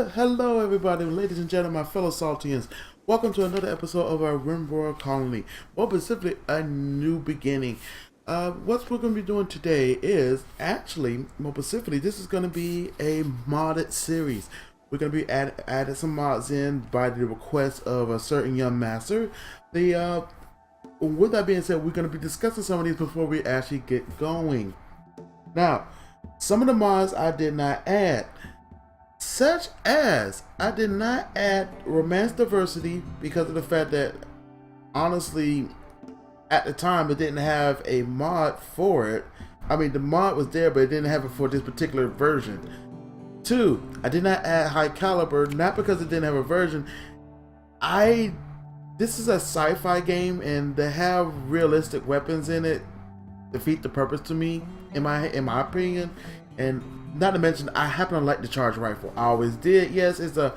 Hello everybody, ladies and gentlemen, my fellow Saltians. Welcome to another episode of our RimWorld colony. More specifically, a new beginning. What we're going to be doing today is, actually, more specifically, this is going to be a modded series. We're going to be adding some mods in by the request of a certain young master. With that being said, we're going to be discussing some of these before we actually get going. Now, some of the mods I did not add. Such as, I did not add romance diversity because of the fact that, honestly, at the time it didn't have a mod for it. I mean, the mod was there, but it didn't have it for this particular version. 2, I did not add high caliber, not because it didn't have a version. This is a sci-fi game, and to have realistic weapons in it defeat the purpose to me, in my opinion. And not to mention, I happen to like the charge rifle. I always did. Yes, it's a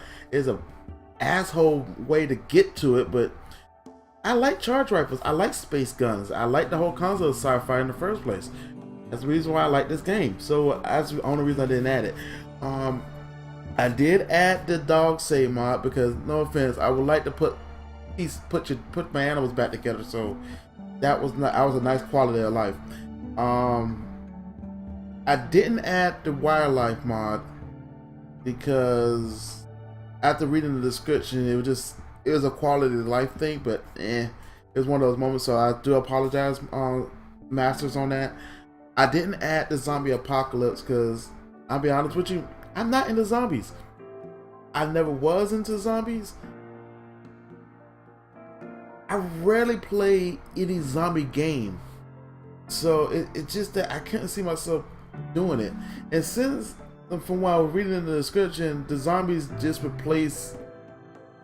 asshole way to get to it, but I like charge rifles. I like space guns. I like the whole concept of sci-fi in the first place. That's the reason why I like this game. So that's the only reason I didn't add it. I did add the dog save mod because, no offense, I would like to put my animals back together. So that was a nice quality of life. I didn't add the wildlife mod because after reading the description, it was a quality of life thing, but it was one of those moments. So I do apologize, masters, on that. I didn't add the zombie apocalypse because I'll be honest with you, I'm not into zombies. I never was into zombies. I rarely play any zombie game, so it's just that I couldn't see myself doing it. And since, from what I was reading in the description, the zombies just replace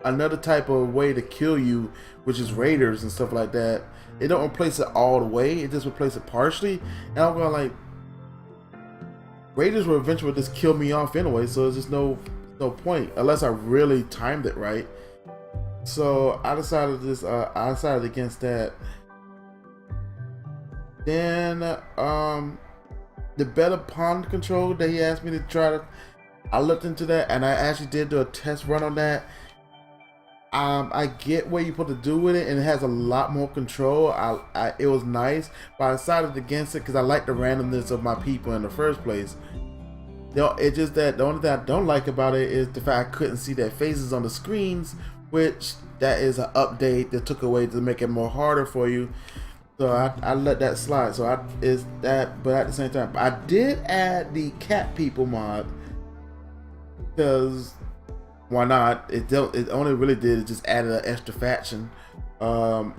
another type of way to kill you, which is raiders and stuff like that. It don't replace it all the way, it just replaces it partially. And I'm going like, raiders will eventually just kill me off anyway, so there's just no point unless I really timed it right. So I decided against that. Then the better pond control that he asked me to try to, I looked into that and I actually did do a test run on that. I get what you're supposed to do with it, and it has a lot more control. It was nice, but I decided against it because I like the randomness of my people in the first place. It's just that the only thing I don't like about it is the fact I couldn't see their faces on the screens, which that is an update that took away to make it more harder for you. So I let that slide. So but at the same time, I did add the cat people mod because why not? It only really did is just added an extra faction. So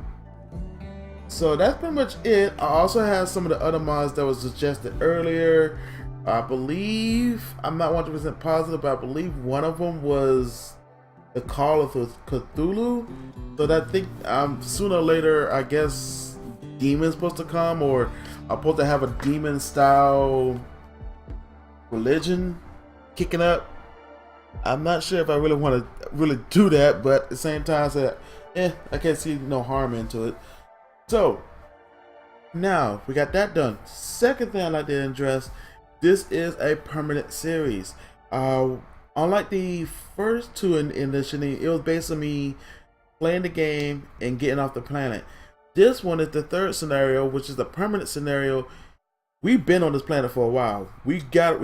that's pretty much it. I also have some of the other mods that was suggested earlier. I believe, I'm not 100% positive, but I believe one of them was the Call of Cthulhu. So I think sooner or later, I guess demon's supposed to come, or I'm supposed to have a demon style religion kicking up. I'm not sure if I really want to really do that, but at the same time I said, I can't see no harm into it. So now we got that done. Second thing I'd like to address, this is a permanent series. Unlike the first two initially, it was based on me playing the game and getting off the planet. This one is the third scenario, which is the permanent scenario. We've been on this planet for a while. We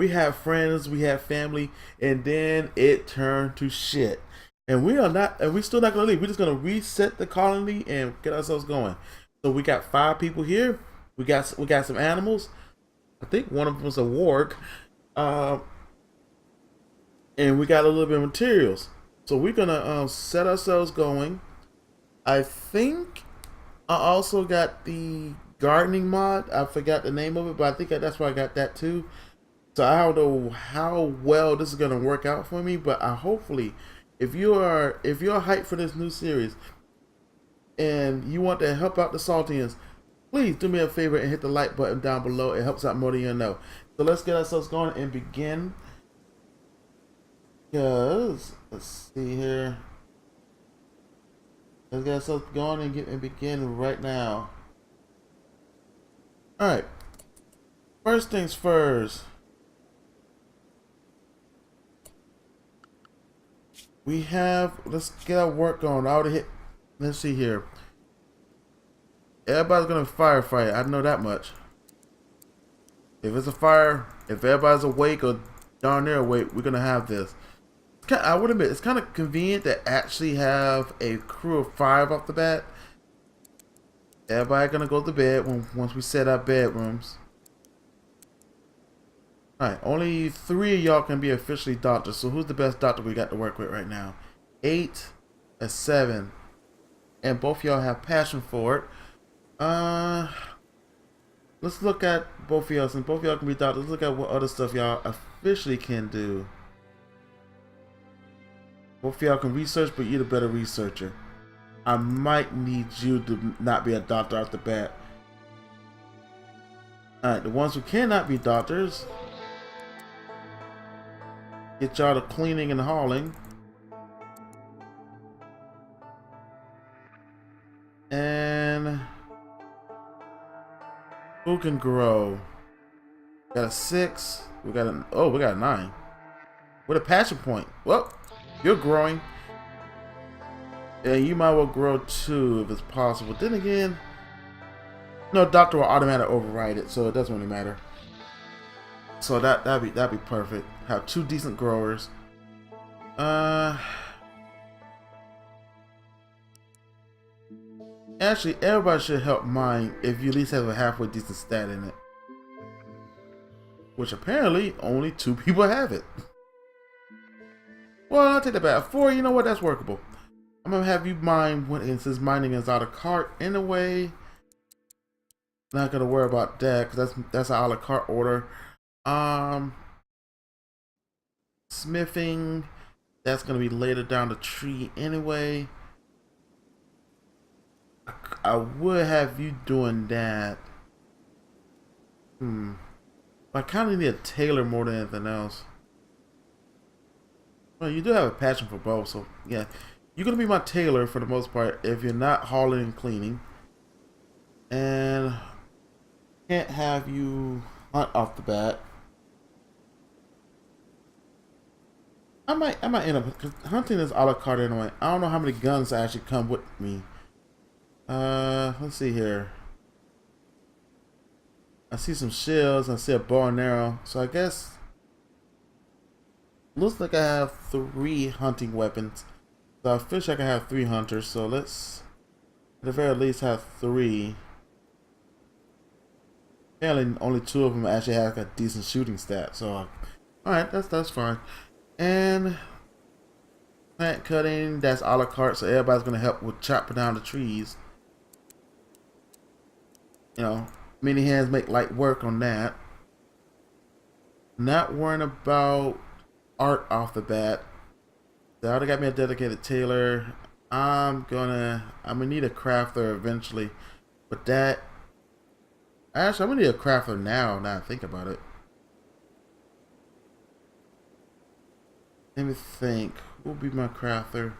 have friends, we have family, and then it turned to shit. And we're still not gonna leave. We're just gonna reset the colony and get ourselves going. So we got 5 people here. We got some animals. I think one of them was a warg. And we got a little bit of materials. So we're gonna set ourselves going. I think I also got the gardening mod. I forgot the name of it, but I think that's why I got that too. So I don't know how well this is gonna work out for me, but hopefully, if you're hyped for this new series and you want to help out the Saltians, please do me a favor and hit the like button down below. It helps out more than you know. So let's get ourselves going and begin. Because let's see here. Let's get ourselves going and begin right now. Alright. First things first. We have, let's get our work going. I already hit, let's see here. Everybody's gonna firefight. I know that much. If it's a fire, if everybody's awake or darn near awake, we're gonna have this. I would admit, it's kind of convenient to actually have a crew of 5 off the bat. Everybody gonna go to bed once we set our bedrooms. Alright, only 3 of y'all can be officially doctors. So who's the best doctor we got to work with right now? 8, a 7. And both of y'all have passion for it. Let's look at both of y'all. Since both of y'all can be doctors, let's look at what other stuff y'all officially can do. Both of y'all can research, but you're the better researcher. I might need you to not be a doctor off the bat. Alright, the ones who cannot be doctors, get y'all to cleaning and hauling. And who can grow? Got a 6. We got a, oh, we got a 9. With a passion point. Well, you're growing. And you might well grow too if it's possible. Then again, no, doctor will automatically override it, so it doesn't really matter. So that'd be perfect. Have 2 decent growers. Actually, everybody should help mine if you at least have a halfway decent stat in it. Which apparently only 2 people have it. Well, I'll take that back. 4, you know what? That's workable. I'm gonna have you mine when since mining is out of carte anyway. Not gonna worry about that because that's an a la carte order. Smithing, that's gonna be later down the tree anyway. I would have you doing that. I kind of need a tailor more than anything else. Well, you do have a passion for both, so yeah. You're going to be my tailor for the most part if you're not hauling and cleaning. And can't have you hunt off the bat. I might end up, because hunting is a la carte anyway. I don't know how many guns actually come with me. Let's see here. I see some shields, I see a bow and arrow. So I guess looks like I have 3 hunting weapons. So I fish I can have 3 hunters, so let's at the very least have 3. Apparently only 2 of them actually have a decent shooting stat, so alright, that's fine. And plant cutting, that's a la carte, so everybody's gonna help with chopping down the trees. You know, many hands make light work on that. Not worrying about art off the bat. They already got me a dedicated tailor. I'm gonna need a crafter eventually. But that, actually, I'm gonna need a crafter now I think about it. Let me think. Who will be my crafter?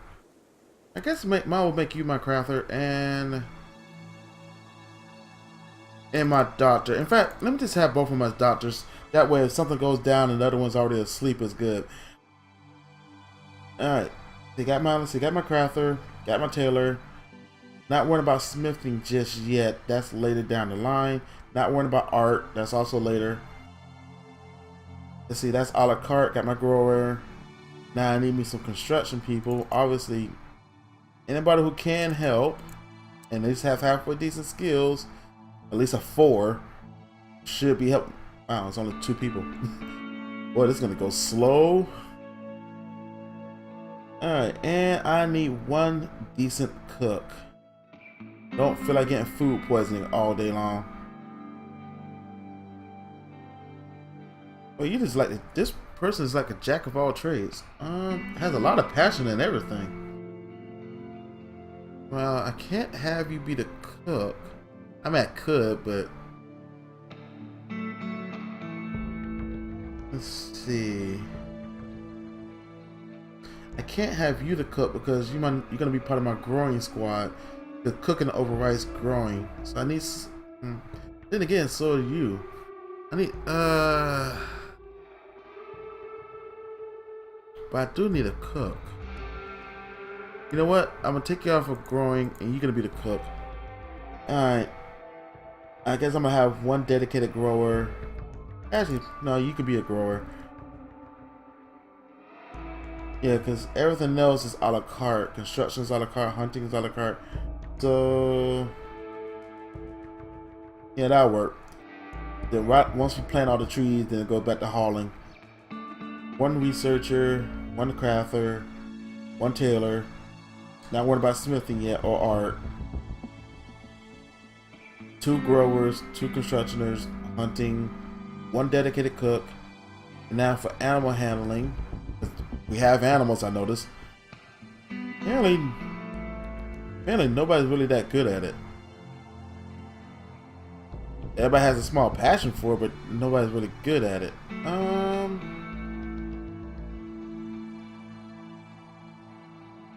I guess mine will make you my crafter and my doctor. In fact, let me just have both of my doctors. That way if something goes down and the other one's already asleep, is good. Alright. They got my crafter, got my tailor. Not worrying about smithing just yet. That's later down the line. Not worrying about art. That's also later. Let's see, that's a la carte. Got my grower. Now I need me some construction people. Obviously, anybody who can help and they just have halfway decent skills, at least a 4, should be helping. Wow, it's only 2 people. Boy, this is gonna go slow. Alright, and I need 1 decent cook. Don't feel like getting food poisoning all day long. Well, you just like this person is like a jack of all trades. Has a lot of passion and everything. Well, I can't have you be the cook. I mean, I could, but let's see. I can't have you to cook because you're gonna be part of my growing squad. The cooking overrides growing, so I need. Then again, so do you. I need. But I do need a cook. You know what? I'm gonna take you off of growing, and you're gonna be the cook. All right. I guess I'm gonna have one dedicated grower. Actually, no, you can be a grower. Yeah, because everything else is a la carte. Construction is a la carte. Hunting is a la carte. So yeah, that'll work. Then right once we plant all the trees, then it goes back to hauling. One researcher, one crafter, one tailor. Not worried about smithing yet or art. 2 growers, 2 constructioners, hunting, 1 dedicated cook. And now for animal handling, we have animals. I noticed. Apparently nobody's really that good at it. Everybody has a small passion for it, but nobody's really good at it.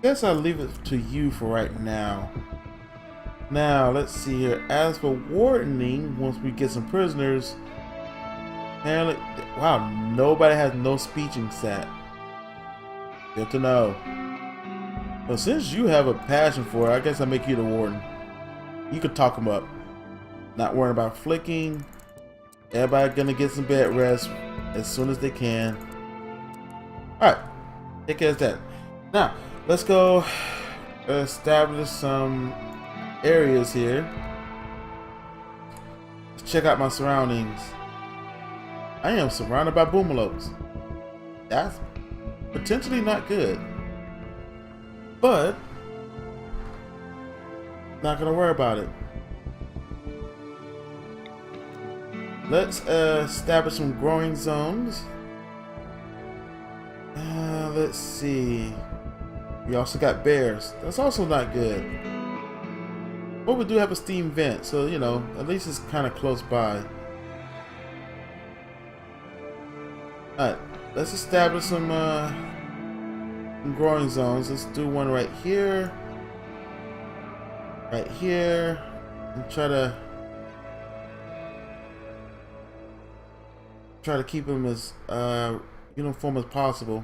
Guess I'll leave it to you for right now. Now, let's see here. As for wardening, once we get some prisoners, apparently, wow, nobody has no speeching set. Good to know. Well, since you have a passion for it, I guess I'll make you the warden. You can talk them up. Not worrying about flicking. Everybody gonna get some bed rest as soon as they can. Alright, take care of that. Now, let's go establish some areas here. Let's check out my surroundings. I am surrounded by boomalopes. That's potentially not good. But not gonna worry about it. Let's establish some growing zones. Let's see. We also got bears. That's also not good. But we do have a steam vent, so you know, at least it's kind of close by. Alright, let's establish some growing zones. Let's do one right here. Right here. And try to keep them as uniform as possible.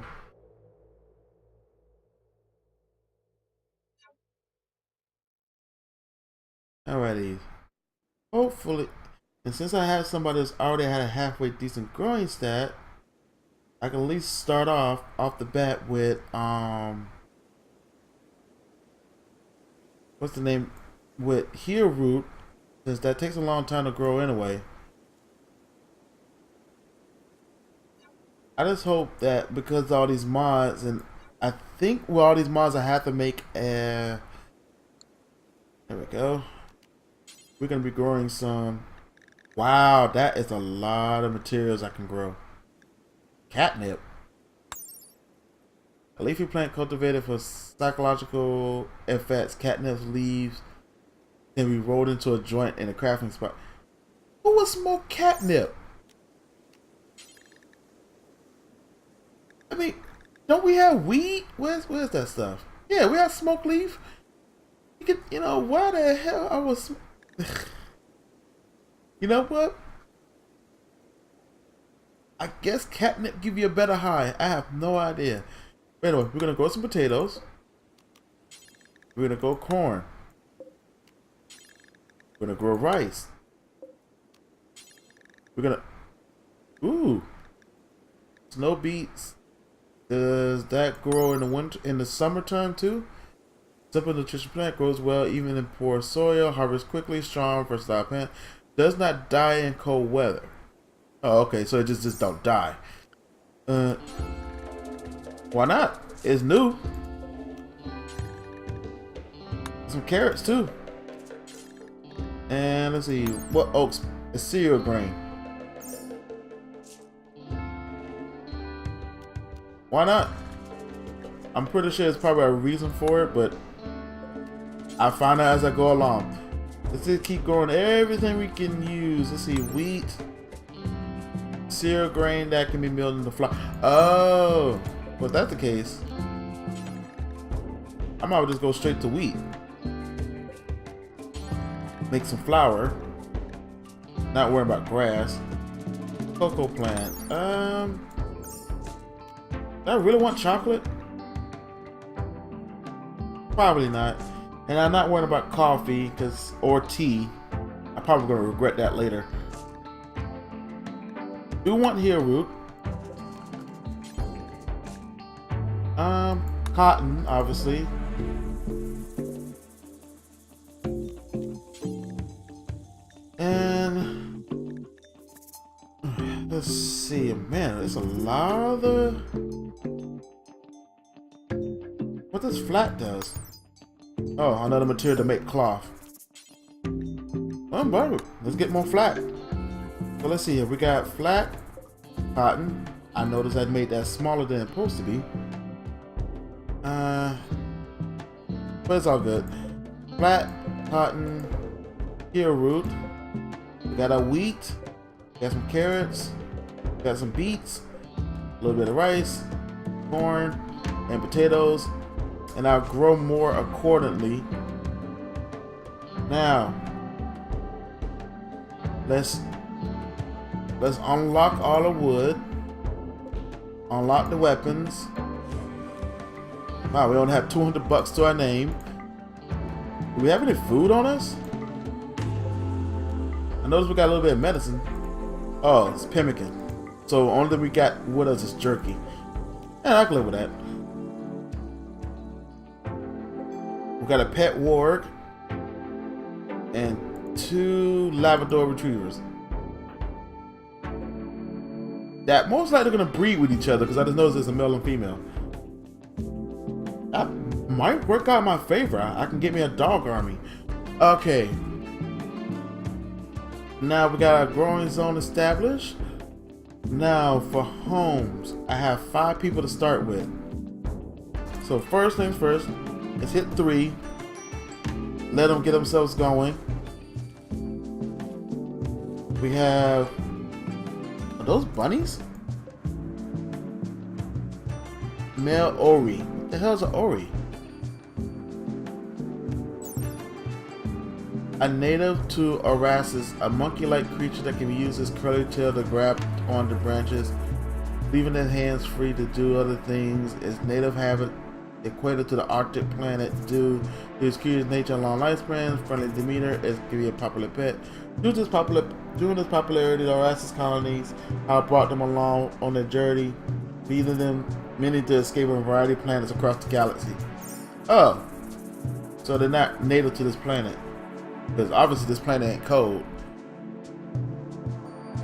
Alrighty. Hopefully, and since I have somebody that's already had a halfway decent growing stat, I can at least start off the bat with what's the name, with heel root, since that takes a long time to grow anyway. I just hope that because of all these mods, and I think with all these mods I have to make a, there we go. We're gonna be growing some. Wow, that is a lot of materials I can grow. Catnip. A leafy plant cultivated for psychological effects. Catnip leaves can be rolled into a joint in a crafting spot. Who would smoke catnip? I mean, don't we have weed? Where's that stuff? Yeah, we have smoke leaf. You could, you know, why the hell I was. You know what? I guess catnip give you a better high. I have no idea. But anyway, we're gonna grow some potatoes. We're gonna grow corn. We're gonna grow rice. We're gonna. Ooh. Snow beets. Does that grow in the winter, in the summertime too? Simple nutritious plant grows well even in poor soil. Harvests quickly, strong, versatile plant. Does not die in cold weather. Oh, okay, so it just don't die. Why not? It's new. Some carrots too. And let's see, what oats? A cereal grain. Why not? I'm pretty sure there's probably a reason for it, but I'll find out as I go along. Let's just keep growing everything we can use. Let's see, wheat, cereal grain that can be milled into flour. Oh, well, if that's the case, I might just go straight to wheat. Make some flour. Not worrying about grass. Cocoa plant. Do I really want chocolate? Probably not. And I'm not worrying about coffee or tea. I'm probably gonna regret that later. Do want here root. Cotton, obviously. And let's see, man, there's a lot of the. What this flat does? Oh, another material to make cloth. Oh, boy, let's get more flat. So let's see here. We got flat cotton. I noticed I made that smaller than it's supposed to be. But it's all good. Flat cotton, here root. We got our wheat. Got some carrots. Got some beets. A little bit of rice, corn, and potatoes. And I'll grow more accordingly. Now, let's unlock all the wood. Unlock the weapons. Wow, we only have $200 to our name. Do we have any food on us? I noticed we got a little bit of medicine. Oh, it's pemmican. So only thing we got with us is jerky. And I can live with that. We got a pet warg and 2 Labrador retrievers. That most likely gonna breed with each other because I just noticed there's a male and female. That might work out in my favor. I can get me a dog army. Okay. Now we got our growing zone established. Now for homes, I have 5 people to start with. So first things first, let's hit 3. Let them get themselves going. We have, are those bunnies? Male Ori. What the hell is an Ori? A native to Orassans, a monkey-like creature that can use his curly tail to grab onto branches, leaving his hands free to do other things. Its native habit equated to the Arctic planet due to its curious nature and long lifespan, friendly demeanor, it can be a popular pet. Due to its popularity, the Orassans colonies have brought them along on their journey, leading them many to escape a variety of planets across the galaxy. Oh, so they're not native to this planet. Because obviously this planet ain't cold.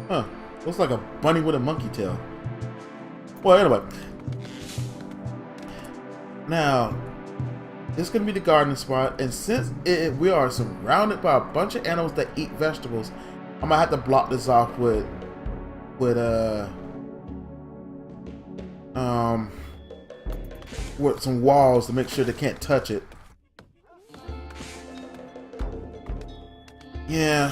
Huh. Looks like a bunny with a monkey tail. Well, anyway. Now, this is going to be the garden spot. And since we are surrounded by a bunch of animals that eat vegetables, I'm going to have to block this off with some walls to make sure they can't touch it. Yeah.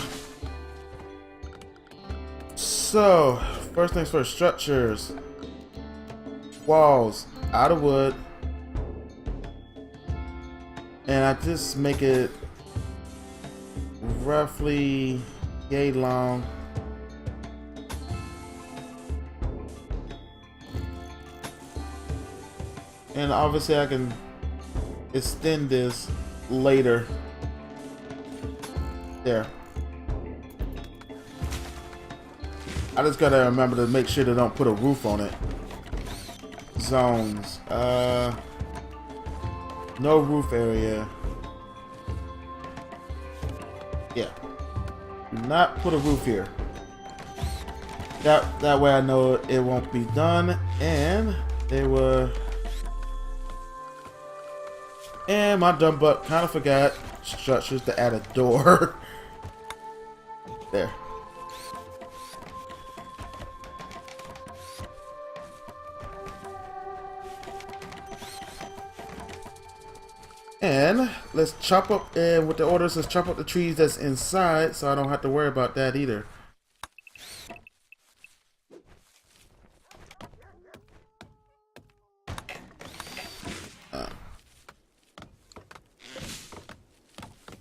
So, first things first, structures. Walls, out of wood. And I just make it roughly yay long. And obviously I can extend this later. There. I just gotta remember to make sure they don't put a roof on it. Zones. No roof area. Yeah. Do not put a roof here. That way I know it won't be done. And they were. And my dumb butt kind of forgot structures to add a door. There. And let's chop up, and with the orders, let's chop up the trees that's inside so I don't have to worry about that either.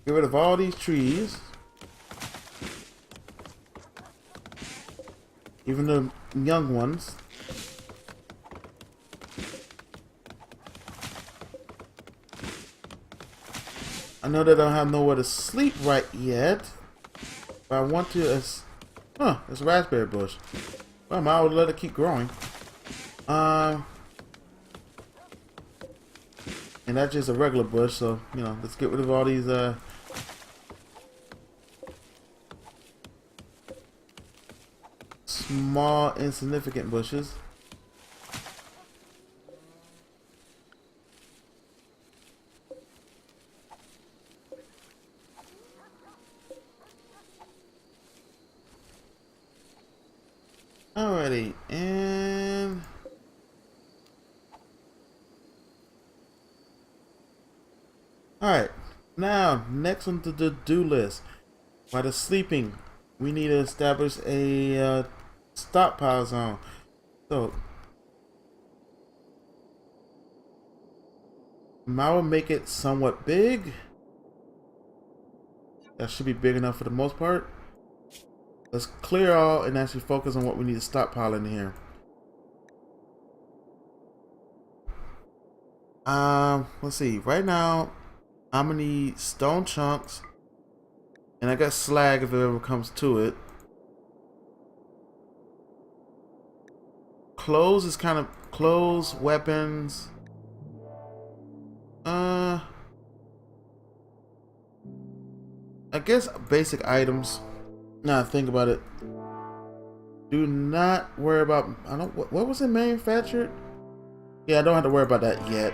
Get rid of all these trees. Even the young ones. I know that I don't have nowhere to sleep right yet. But I want to... it's a raspberry bush. Well, I might as well let it keep growing. And that's just a regular bush, so, you know, let's get rid of all these, small, insignificant bushes. Alrighty, and alright, now next on the to-do list. While they're sleeping, we need to establish a stockpile zone. So I will make it somewhat big. That should be big enough for the most part. Let's clear all and actually focus on what we need to stockpile in here. Let's see. Right now, I'm gonna need stone chunks, and I got slag if it ever comes to it. Clothes is kind of clothes, weapons. I guess basic items. Now think about it. Do not worry about. I don't. What was it manufactured? Yeah, I don't have to worry about that yet.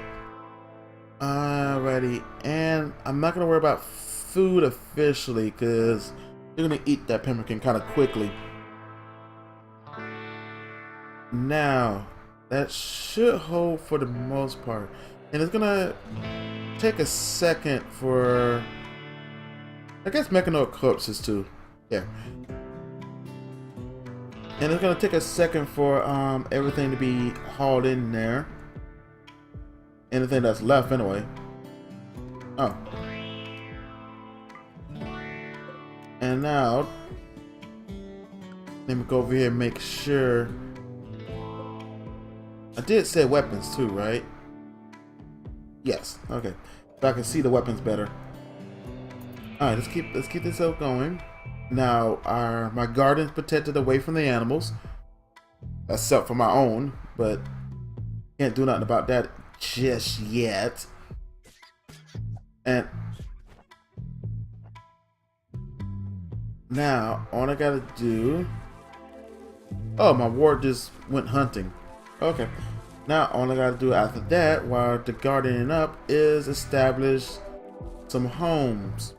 Alrighty, and I'm not gonna worry about food officially because you're gonna eat that pemmican kind of quickly. Now that should hold for the most part, and it's gonna take a second for, I guess, mechanoid corpses too. Yeah. And it's gonna take a second for everything to be hauled in there. Anything that's left anyway. Oh. And now let me go over here and make sure. I did say weapons too, right? Yes. Okay. So I can see the weapons better. Alright, let's keep this up going. Now, my garden's protected away from the animals, except for my own, but can't do nothing about that just yet. And now, all I gotta do... Oh, my ward just went hunting. Okay. Now, all I gotta do after that, while the gardening up, is establish some homes.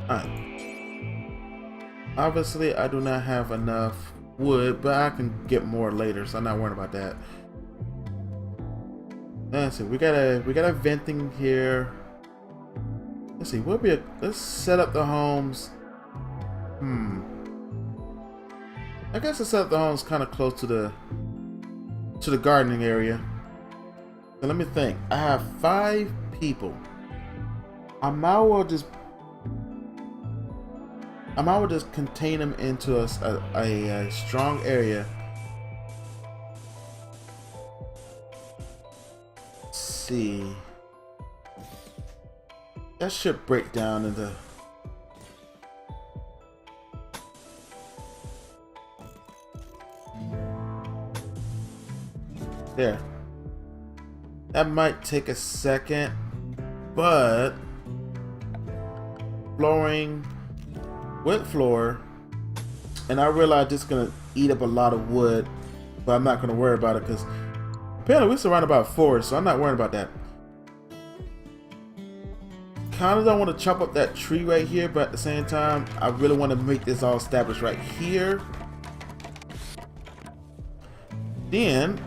Alright. Obviously, I do not have enough wood, but I can get more later, so I'm not worried about that. Let's see. We got a venting here. Let's see. Let's set up the homes. I guess let's set up the homes kind of close to the gardening area. So let me think. I have 5 people. I might well just contain them into a strong area. Let's see. That should break down into... There. That might take a second, but flooring... Wood floor, and I realize this is gonna eat up a lot of wood, but I'm not gonna worry about it because apparently we're surrounded by a forest, so I'm not worried about that. Kind of don't want to chop up that tree right here, but at the same time, I really want to make this all established right here. Then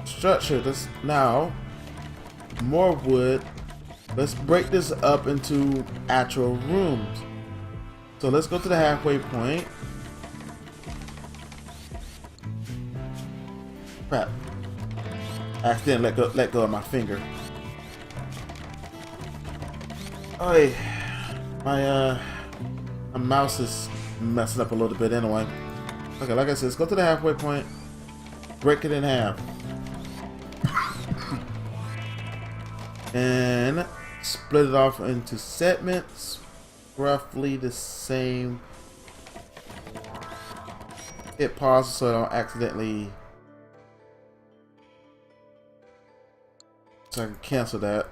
structure this now. More wood. Let's break this up into actual rooms. So let's go to the halfway point. Crap. I accidentally let go of my finger. Oh, my mouse is messing up a little bit anyway. Okay, like I said, let's go to the halfway point. Break it in half. and split it off into segments, roughly the same. Hit pause so I don't accidentally, so I can cancel that.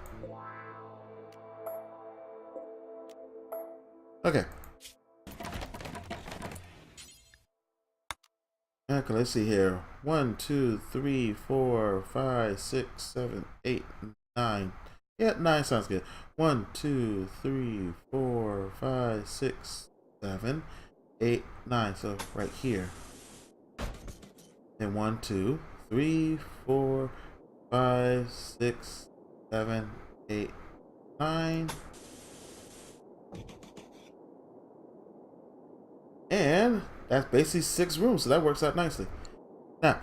Okay. Okay, let's see here. 1, 2, 3, 4, 5, 6, 7, 8, 9. Yeah, 9 sounds good. 1, 2, 3, 4, 5, 6, 7, 8, 9. So right here. And 1, 2, 3, 4, 5, 6, 7, 8, 9. And that's basically 6 rooms, so that works out nicely. Now,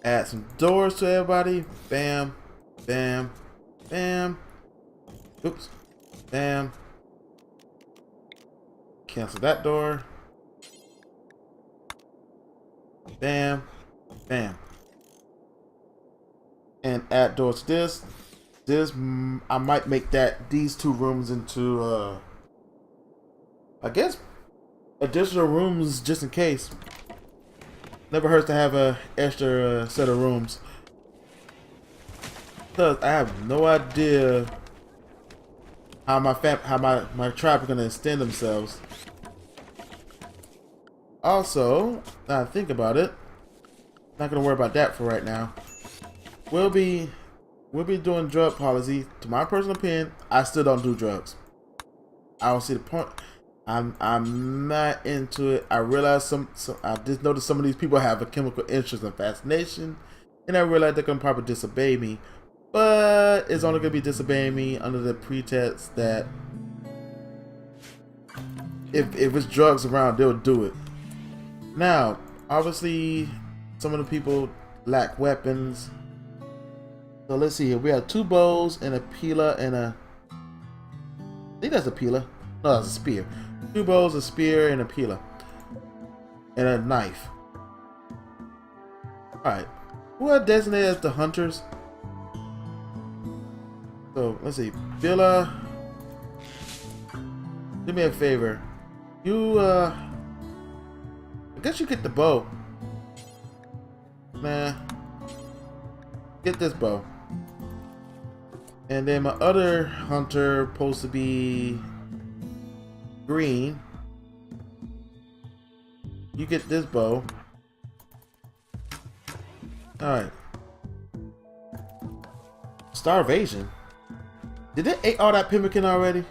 add some doors to everybody. Bam, bam, bam. Oops, bam. Cancel that door. Bam, bam. And add doors to this. I might make these 2 rooms into I guess additional rooms just in case. Never hurts to have a extra set of rooms. Because I have no idea how my tribe are gonna extend themselves. Also, now I think about it, not gonna worry about that for right now. We'll be doing drug policy. To my personal opinion, I still don't do drugs. I don't see the point. I'm not into it. I realize I just noticed some of these people have a chemical interest and fascination, and I realize they're gonna probably disobey me. But it's only gonna be disobeying me under the pretext that if it's drugs around, they'll do it. Now, obviously, some of the people lack weapons. So let's see here. We have 2 bows and a peeler and a. I think that's a peeler. No, that's a spear. 2 bows, a spear, and a peeler. And a knife. Alright. Who are designated as the hunters? So, let's see. Billa. Do me a favor. You, I guess you get the bow. Nah. Get this bow. And then my other hunter supposed to be green. You get this bow. Alright. Starvation. Did they eat all that pemmican already?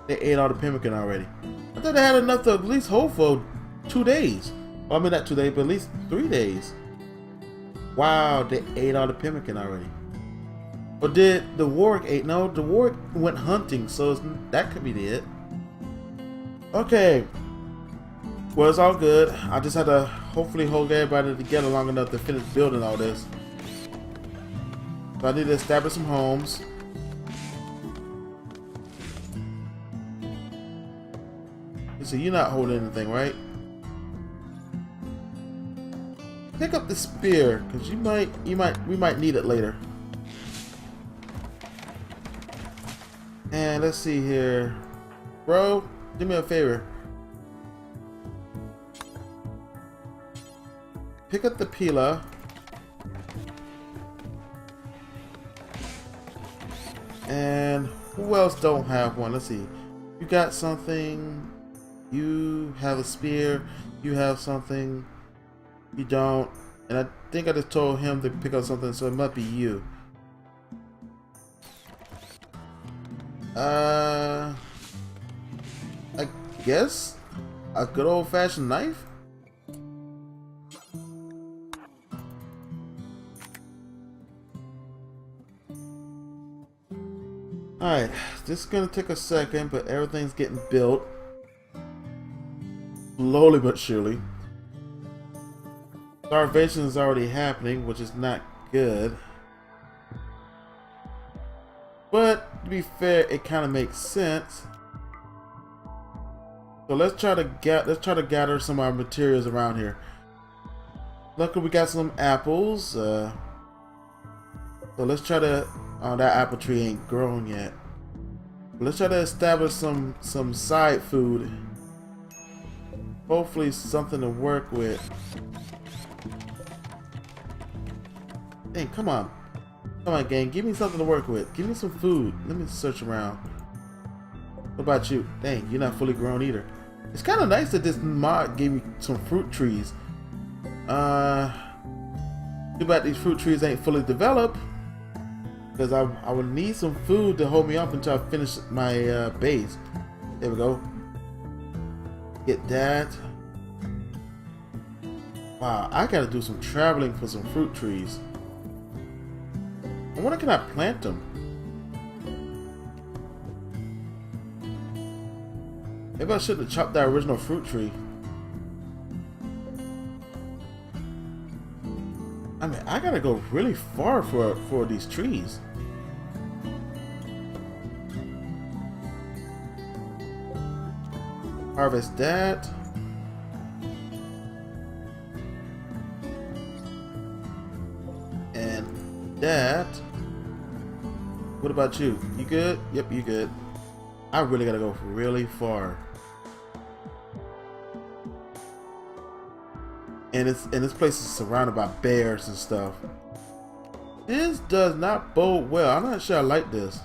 They ate all the pemmican already. I thought they had enough to at least hold for 2 days. Well, I mean not 2 days, but at least 3 days. Wow, they ate all the pemmican already. Or did the warwick ate? No, the warwick went hunting, so that could be it. Okay. Well, it's all good. I just had to hopefully hold everybody together long enough to finish building all this. So I need to establish some homes. So you're not holding anything, right? Pick up the spear, because we might need it later. And let's see here. Bro, do me a favor. Pick up the peeler. And who else don't have one? Let's see. You got something. You have a spear. You have something. You don't. And I think I just told him to pick up something, so it might be you. I guess a good old-fashioned knife. Alright, this is gonna take a second, but everything's getting built. Slowly but surely. Starvation is already happening, which is not good. But to be fair, it kind of makes sense. So let's try to gather some of our materials around here. luckily we got some apples. So let's try to. Oh, that apple tree ain't grown yet. Let's try to establish some side food. Hopefully something to work with. Hey, come on. Come on, gang. Give me something to work with. Give me some food. Let me search around. What about you? Dang, you're not fully grown either. It's kind of nice that this mod gave me some fruit trees. Too bad these fruit trees ain't fully developed. Because I would need some food to hold me up until I finish my base. There we go. Get that. Wow, I gotta do some traveling for some fruit trees. I wonder, can I plant them? Maybe I should have chopped that original fruit tree. I mean, I gotta go really far for these trees. Harvest that. And that. What about you? You good? Yep, you good. I really gotta go really far. And this place is surrounded by bears and stuff. This does not bode well. I'm not sure I like this.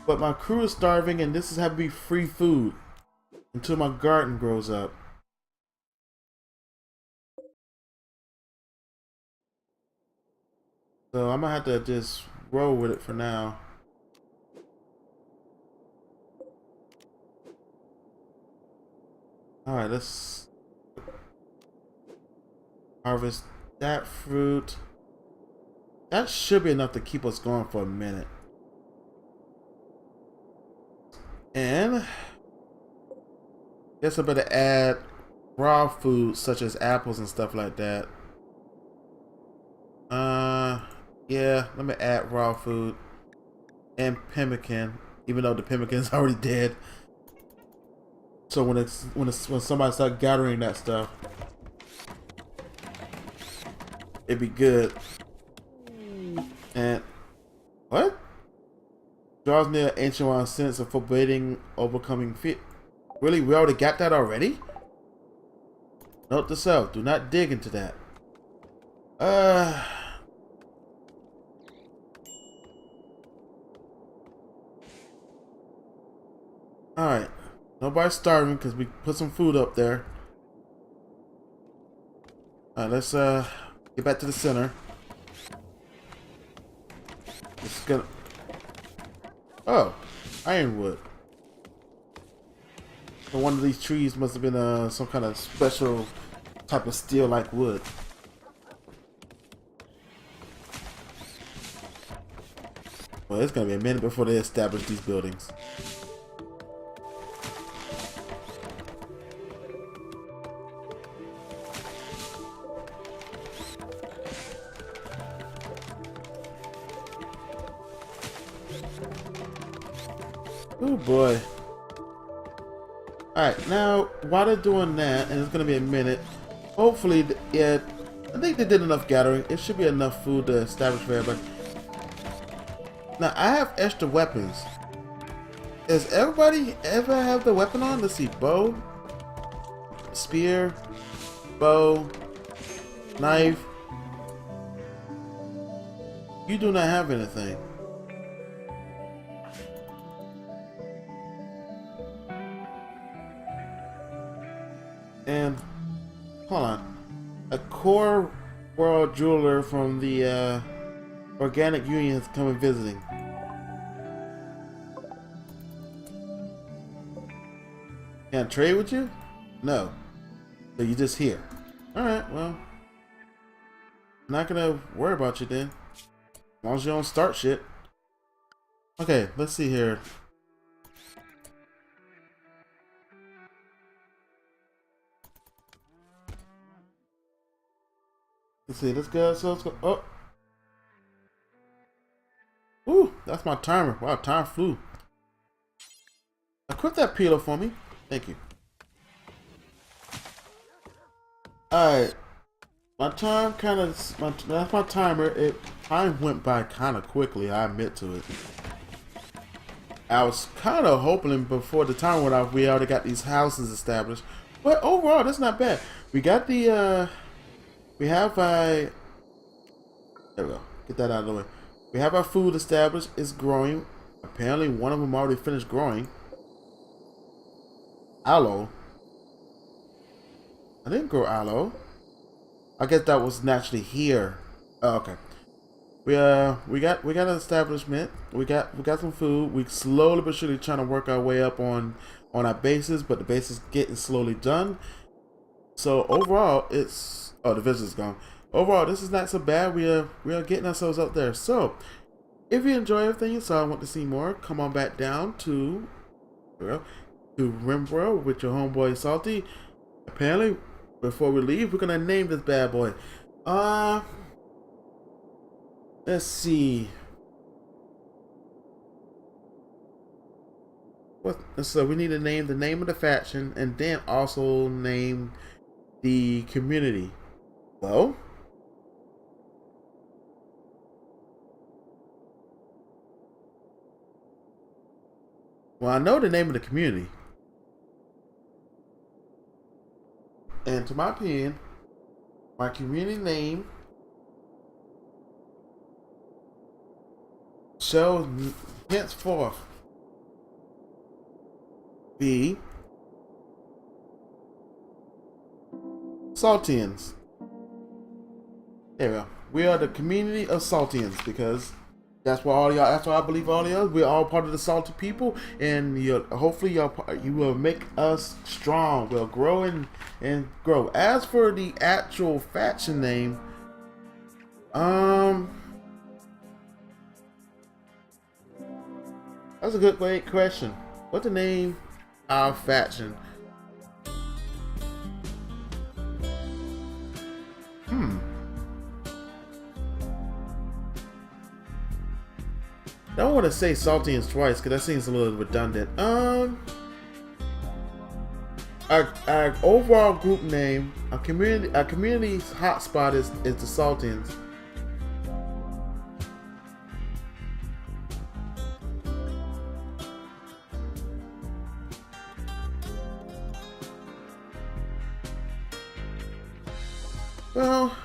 But my crew is starving and this is having to be free food until my garden grows up. So I'm gonna have to just roll with it for now. Alright, let's harvest that fruit. That should be enough to keep us going for a minute. And guess I better add raw food such as apples and stuff like that. Yeah, let me add raw food and pemmican, even though the pemmican's already dead. So when somebody starts gathering that stuff, it'd be good. And what? Draws near ancient one sense of forbidding overcoming fear. Really, we already got that already? Note to self: do not dig into that. Alright. Nobody's starving because we put some food up there. Alright, let's get back to the center. It's gonna... Oh, ironwood. So one of these trees must have been some kind of special type of steel-like wood. Well, it's gonna be a minute before they establish these buildings. Oh boy. Alright, now while they're doing that, and it's gonna be a minute, hopefully, yeah, I think they did enough gathering. It should be enough food to establish for everybody. Now, I have extra weapons. Does everybody ever have the weapon on? Let's see, bow, spear, bow, knife. You do not have anything. And hold on, a core world jeweler from the Organic Union has come and visiting. Can I trade with you? No. So you just here. Alright, well, I'm not gonna worry about you then. As long as you don't start shit. Okay, let's see here. Let's see, let's go, so let's go. Oh! Ooh, that's my timer. Wow, time flew. Equip that peeler for me. Thank you. Alright. My time kind of, that's my timer. Time went by kind of quickly, I admit to it. I was kind of hoping before the time went off we already got these houses established. But overall, that's not bad. We got the, we have a, there we go, get that out of the way. We have our food established, it's growing. Apparently one of them already finished growing. Aloe. I didn't grow aloe. I guess that was naturally here. Oh, okay. We got an establishment. We got some food. We slowly but surely trying to work our way up on our bases, but the base is getting slowly done. So overall, it's the visitor's gone. Overall, this is not so bad. We are getting ourselves up there. So if you enjoy everything you saw and want to see more, come on back down to RimWorld with your homeboy Salty. Apparently, before we leave, we're gonna name this bad boy. Let's see. So we need to name the name of the faction and then also name the community. Well, I know the name of the community. And to my opinion, my community name shall henceforth be Saltians. There we go. We are the community of Saltians because that's what all y'all. That's what I believe all y'all. We're all part of the salty people, and hopefully you will make us strong. We'll grow and grow. As for the actual faction name, that's a great question. What's the name of our faction? I don't want to say Saltians twice because that seems a little redundant. Our overall group name, our community's hotspot is the Saltians. Well,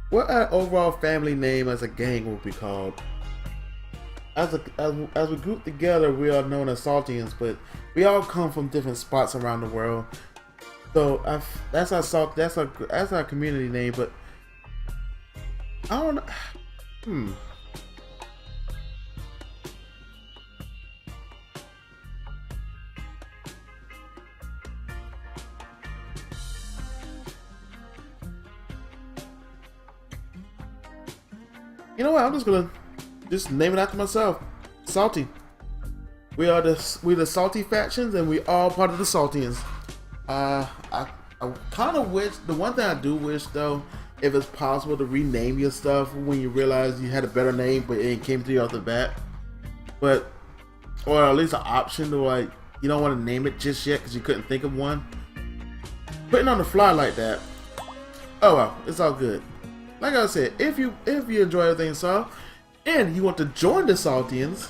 what our overall family name as a gang will be called? As we group together, we are known as Saltians, but we all come from different spots around the world. So that's our community name. But I don't know. You know what? I'm just gonna name it after myself. Salty. We're the Salty factions, and we all part of the Saltians. I kind of wish, the one thing I do wish though, if it's possible to rename your stuff when you realize you had a better name, but it came to you off the bat. But, or at least an option to like, you don't want to name it just yet because you couldn't think of one. Putting on the fly like that. Oh well, it's all good. Like I said, if you enjoy everything you saw, and you want to join the Saltians,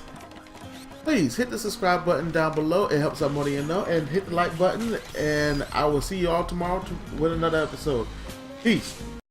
please hit the subscribe button down below. It helps out more than you know. And hit the like button. And I will see you all tomorrow with another episode. Peace.